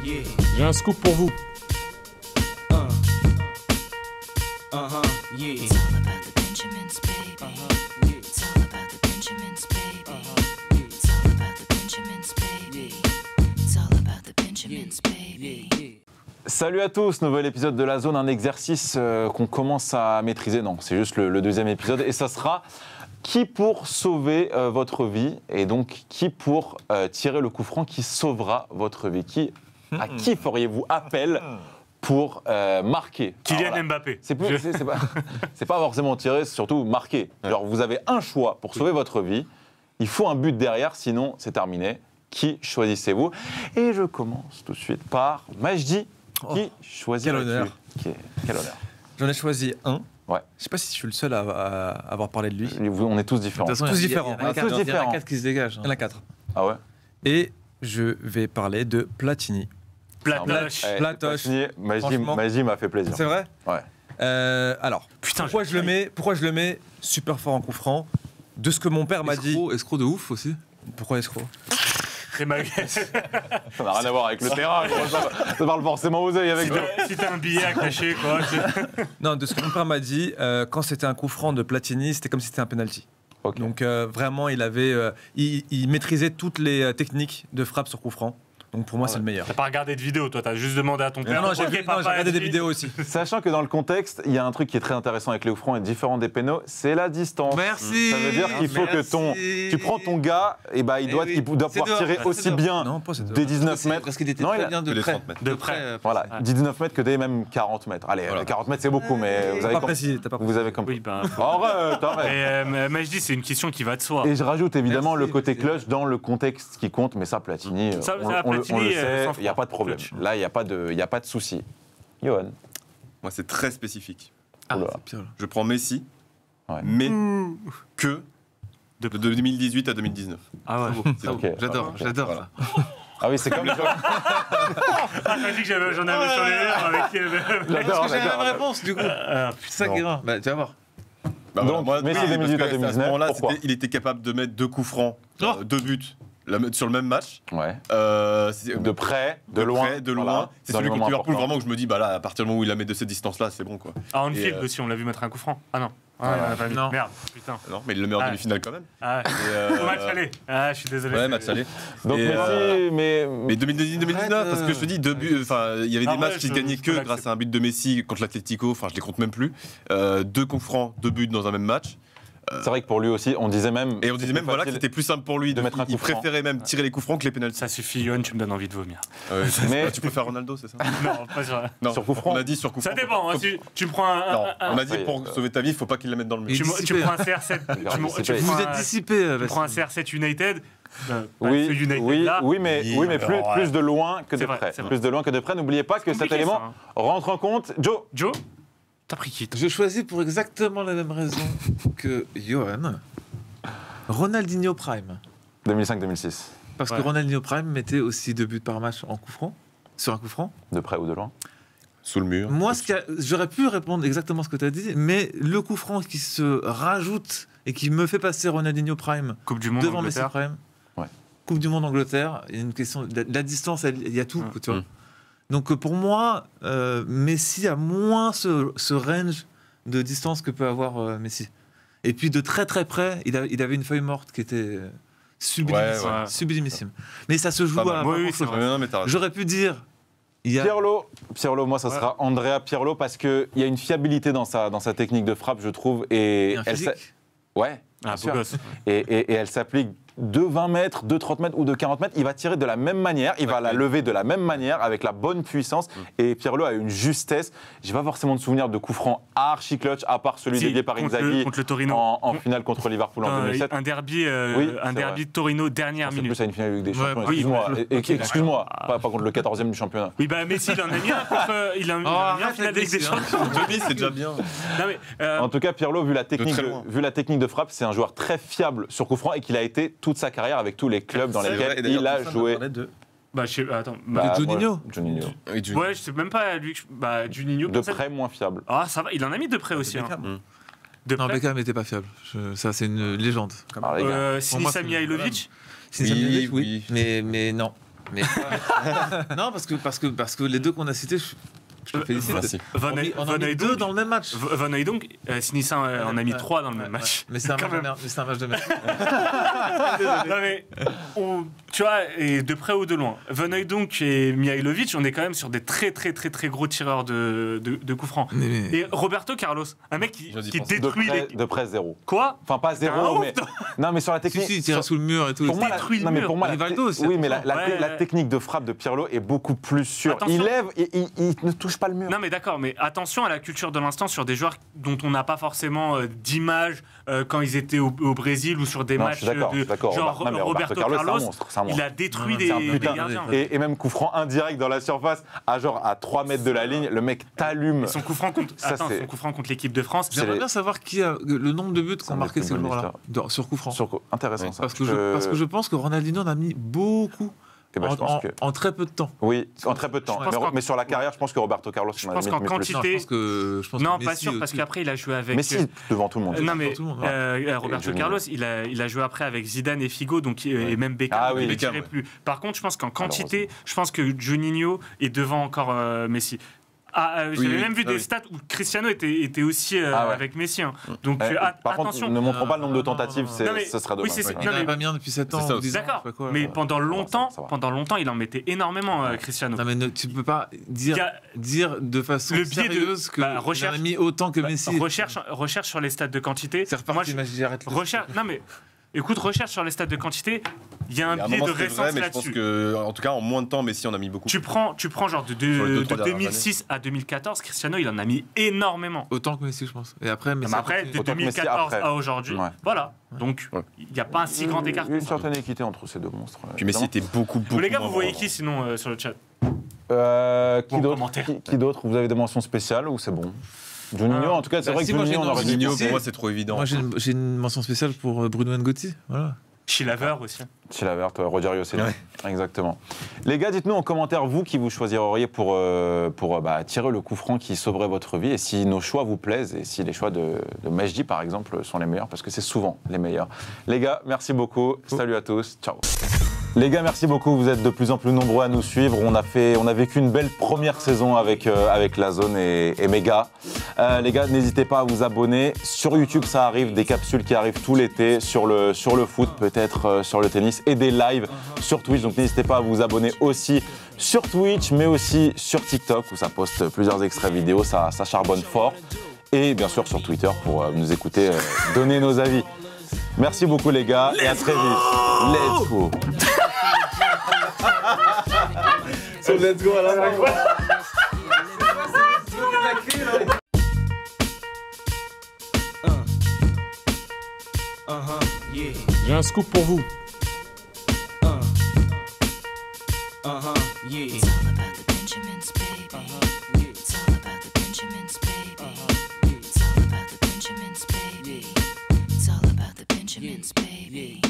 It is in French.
Yeah. J'ai un scoop pour vous. Yeah. It's all about the Benjamins, baby. Yeah. It's all about the Benjamins, baby. It's all about the Benjamins, baby. It's all about the Benjamins, baby. Salut à tous, nouvel épisode de La Zone, un exercice qu'on commence à maîtriser. Non, c'est juste le deuxième épisode et ça sera qui pour sauver votre vie et donc qui pour tirer le coup franc qui sauvera votre vie. À qui feriez-vous appel pour marquer? Kylian Alors, Mbappé. C'est pas forcément tirer, c'est surtout marquer. Alors vous avez un choix pour sauver votre vie, il faut un but derrière, sinon c'est terminé. Qui choisissez-vous? Et je commence tout de suite par Majdi. Qui choisit? Quel honneur. Quel honneur. J'en ai choisi un. Ouais. Je sais pas si je suis le seul à avoir parlé de lui. On est tous différents. De toute façon, tous différents. il y en a quatre. Il y en a 4 qui se dégagent. Il y en a 4. Ah ouais. Et je vais parler de Platini. Platoche. Eh, Platoche. Platini, Majdi m'a fait plaisir. C'est vrai? Ouais. Alors, Putain, pourquoi je le mets super fort en coup franc? De ce que mon père m'a dit. Escroc de ouf aussi. Pourquoi escroc? C'est ma... Ça n'a rien à voir avec le terrain. Ça parle forcément aux yeux avec. Si t'as un billet à cacher, quoi. Non, de ce que mon père m'a dit, quand c'était un coup franc de Platini, c'était comme si c'était un penalty. Okay. Donc vraiment, il maîtrisait toutes les techniques de frappe sur coup franc. Donc pour moi, c'est le meilleur. T'as pas regardé de vidéo, toi, t'as juste demandé à ton père. Non, j'ai Ok, papa, regardé des vas-y. vidéos aussi. Sachant que dans le contexte, il y a un truc qui est très intéressant avec les coups francs et différent des pénaux, c'est la distance. Merci. Ça veut dire qu'il faut que tu prends ton gars, et bah, il doit pouvoir tirer aussi bien Non, pas c'est des 19 mètres. Parce qu'il était Non, très il a- bien de les près. 30 mètres. De près. Voilà, 19 mètres que des même 40 mètres. Allez, Voilà. 40 mètres c'est beaucoup, mais vous T'as avez pas compris. précisé, t'as pas Vous avez compris. Oui, ben. Arrête, arrête. Mais je dis, c'est une question qui va de soi. Et je rajoute évidemment Merci, le côté merci. clutch dans le contexte qui compte, mais ça, Platini, Ça, on le Platini, sait, sans il n'y a pas de problème. clutch. Là, il n'y a pas de souci. Johan. Moi, c'est très spécifique. Oula. c'est pire, là. Je prends Messi, Ouais. mais que De- de 2018 à 2019. Ah ouais. C'est Ok. tout. J'adore, Ok. j'adore Voilà. ça. Ah oui, c'est comme le Ah, t'as dit que j'en avais sur les lèvres avec. J'adore, J'ai la j'adore. même réponse du coup. C'est ça qui est rare. Bah, tu vas voir. Bah, Donc, voilà, Messi, parce 2018 à que 2019, ce moment-là, pourquoi il était capable de mettre 2 coups francs, 2 buts sur le même match. Ouais. De près, de loin. près, de loin. Voilà. C'est Dans celui les contre moments Liverpool importants. vraiment que je me dis, bah là, à partir du moment où il la met de cette distance-là, c'est bon quoi. Ah, Anfield Et, aussi, on l'a vu mettre un coup franc. Ah non. Ah, Ouais. on a pas vu. Non. Merde, putain. Non, mais il le met en Ah. demi-finale quand même. Ah, Et, au match aller. Ah, je suis désolé. Ouais, match aller. Donc, Et, Messi, Mais 2018-2019, parce que je te dis, il y avait Ah des matchs ouais, qui je- gagnaient je que peux grâce à un but de Messi contre l'Atlético, enfin je les compte même plus. 2 coups francs, 2 buts dans un même match. c'est vrai que pour lui aussi, on disait même. Et on disait même voilà, que facile. c'était plus simple pour lui. de mettre un Il coup franc. préférait même tirer les coups francs que les pénaltys. Ça suffit, Yohan, tu me donnes envie de vomir. Mais Tu peux faire Ronaldo, c'est ça? Non, pas sur. Non, Sur coup franc. on a dit sur coup Ça franc. dépend. Hein, tu me prends Non, un. on a dit ça y est. pour sauver ta vie, il faut pas qu'il la mette dans le mur. Tu dissipé. prends un CR7. Tu Vous Vous prends êtes dissipé. tu prends un CR7 United. Pas Oui, ce United oui, là. oui, mais plus, alors, plus de loin que de C'est vrai, près. c'est vrai. Plus de loin que de près. N'oubliez pas que cet compliqué, élément ça, hein. rentre en compte. Joe. Joe, t'as pris qui toi? Je choisis pour exactement la même raison que Johan. Ronaldinho Prime. 2005-2006. Parce Ouais. que Ronaldinho Prime mettait aussi 2 buts par match en coup franc. Sur un coup franc. De près ou de loin. Sous le mur. Moi, j'aurais pu répondre exactement ce que tu as dit, mais le coup franc qui se rajoute et qui me fait passer Ronaldinho Prime Coupe du Monde. devant Messi Angleterre. Prime. Ouais. Coupe du Monde Angleterre, il y a une question de la distance, il y a tout, tu vois. Donc pour moi, Messi a moins ce range de distance que peut avoir Messi. Et puis de très très près, il avait une feuille morte qui était sublimissime. Ouais, ouais. Sublimissime. Mais ça se joue Pas mal. à Oui, pas oui, c'est grand-chose. vrai. Non, mais t'as raison. J'aurais pu dire, il y a Pirlo, moi ça sera Andrea Pirlo parce qu'il y a une fiabilité dans sa technique de frappe, je trouve. Et un elle physique. ouais, Ah, bien beau sûr. gosse. Et elle s'applique de 20 mètres, de 30 mètres ou de 40 mètres. Il va tirer de la même manière, il va la lever de la même manière avec la bonne puissance. Et Pirlo a une justesse. J'ai pas forcément de souvenir de coup franc archi clutch à part celui Si, dédié par contre Inzaghi le Torino. en finale contre Liverpool en 2007. Un derby, Oui, un c'est derby de Torino dernière C'est minute. plus à une finale de Ligue des Ouais, Champions. oui, Excuse-moi, oui, excuse-moi, d'accord. pas contre le 14e du championnat. Oui, bah Messi, il en a mis un contre. Il a mis un arrête finale de Ligue des avec Messi, Champions. Demi, c'est déjà bien. Non, mais. En tout cas, Pirlo, vu la technique très de, loin. vu la technique de frappe, c'est un joueur très fiable sur coup franc et qu'il a été toute sa carrière avec tous les clubs dans C'est vrai, et lesquels d'ailleurs, il a personne joué. Bah, je sais. Attends. Bah, De Juninho. moi, Juninho. Oui, du- Ouais, je sais même pas lui. Bah, Juninho. De personne- près, moins fiable. Ah, ça va. Il en a mis de près aussi. Hein. Beckham. De Non, près. Beckham n'était pas fiable. Ça, c'est une légende. Alors, les gars, Sinisa c'est- Mihailovic. C'est Oui, Mihailovic, oui. Mais non. Mais non, parce que les deux qu'on a cités, je te félicite. Merci. Van On en a mis deux dans le même match. Van Hooijdonk, Sinisa en a mis 3 dans le même match. Mais c'est un Quand match de même. merde. Mais c'est un match de merde. Non, mais tu vois, et de près ou de loin, Van Hooijdonk et Mihailovic, on est quand même sur des très gros tireurs de coups francs. Et Roberto Carlos, un mec qui J'ose y qui penser. détruit les... De près, zéro. Quoi? Enfin, pas un zéro, ouf, mais. Non, mais sur la Si, technique. si, il tire sous le mur et tout. Pour moi, détruit le non, mais mur. pour moi, Rivaldo aussi, oui, mais la Ouais. technique de frappe de Pirlo est beaucoup plus sûre. Attention. Il lève et il ne touche pas le mur. Non mais d'accord, mais attention à la culture de l'instant sur des joueurs dont on n'a pas forcément d'image quand ils étaient au Brésil ou sur des Non, matchs je suis d'accord. genre Non, mais Roberto Carlos, c'est un monstre, c'est un monstre. il a détruit C'est un des putain. gardiens. Et même coup franc indirect dans la surface, à 3 mètres de la ligne, le mec t'allume. Et son coup franc contre, Ça, attends, c'est- son coup franc contre l'équipe de France. J'aimerais les- bien savoir qui a le nombre de buts Ça qu'ont me marqué fait ces une bonne joueurs-là sur coup franc. Intéressant Oui. ça. Parce que je pense que Ronaldinho en a mis beaucoup Eh ben, je pense que- en très peu de temps. Oui, en très peu de temps. Je pense qu'en- Mais sur la carrière, je pense que Roberto Carlos Je en a pense mis qu'en plus. quantité- Non, je pense Non, que pas Messi sûr, parce aussi. qu'après il a joué avec. Mais si, devant tout le monde. Non mais tout le monde, Roberto Juninho. Carlos, il a joué après avec Zidane et Figo, donc et même Beckham. Ah oui, il ne Beckham, tirait ouais. plus. Par contre, je pense qu'en quantité, je pense que Juninho est devant encore Messi. J'avais oui, même vu ah des oui. stats où Cristiano était aussi Ah ouais. avec Messi. Hein. Donc Par contre, attention. ne montrons pas le nombre de Non, non, tentatives, non, c'est- non, mais- ce serait oui, dommage. c'est- Ouais. Il Non, n'en a mais- pas mis un depuis 7 ans. C'est ça ou aussi. 10 ans, D'accord, je sais pas quoi. mais pendant longtemps, ça va. il en mettait énormément, Cristiano. Non, mais tu peux pas Il y a- dire de façon Le biais de- sérieuse que bah, il en recherche- a mis autant que Messi. Recherche sur les stats de quantité. C'est reparti, Moi, j'arrête là. recherche. Non mais, écoute, recherche sur les stats de quantité. Il y a un Il y a un biais moment, de c'était récence vrai, mais je pense là-dessus. que, en tout cas, en moins de temps, Messi en a mis beaucoup. Tu prends genre Sur les deux, de trois dernières 2006 à 2014, Cristiano, il en a mis énormément. Autant que Messi, je pense. Et après, Mais Messi. après, de Autant que Messi 2014 après. à aujourd'hui, Ouais. voilà. Donc, Ouais. il n'y a pas un si grand écart. Il y a une certaine équité entre ces deux monstres. Puis Messi était beaucoup Les gars, moins vous voyez bon qui sinon sur le chat? Qui Bon d'autre commentaire. Qui d'autre Vous avez des mentions spéciales ou c'est bon Juninho, en tout cas, c'est bah, vrai si, que moi, Juninho, j'ai on une aurait dû Juninho, penser. pour moi, c'est trop évident. Moi, j'ai une mention spéciale pour Bruno Ngotti. Voilà. Chilaver aussi. Chilaver, Roger Yosseli. Ouais. Exactement. Les gars, dites-nous en commentaire, vous, qui vous choisiriez pour tirer le coup franc qui sauverait votre vie, et si nos choix vous plaisent, et si les choix de Mejdi, par exemple, sont les meilleurs, parce que c'est souvent les meilleurs. Les gars, merci beaucoup. Salut à tous. Ciao. Les gars, merci beaucoup. Vous êtes de plus en plus nombreux à nous suivre. On a vécu une belle première saison avec la zone et mes gars. Les gars, n'hésitez pas à vous abonner. Sur YouTube, ça arrive, des capsules qui arrivent tout l'été sur le foot, peut-être sur le tennis, et des lives sur Twitch. Donc n'hésitez pas à vous abonner aussi sur Twitch, mais aussi sur TikTok où ça poste plusieurs extraits vidéo. Ça charbonne fort. Et bien sûr sur Twitter pour nous écouter, donner nos avis. Merci beaucoup les gars et à très vite. Let's go. Let's go à la fin. J'ai un scoop pour vous. It's all about the Benjamins, baby. It's all about the Benjamins, baby. It's all about the Benjamins, baby. It's all about the Benjamins, baby.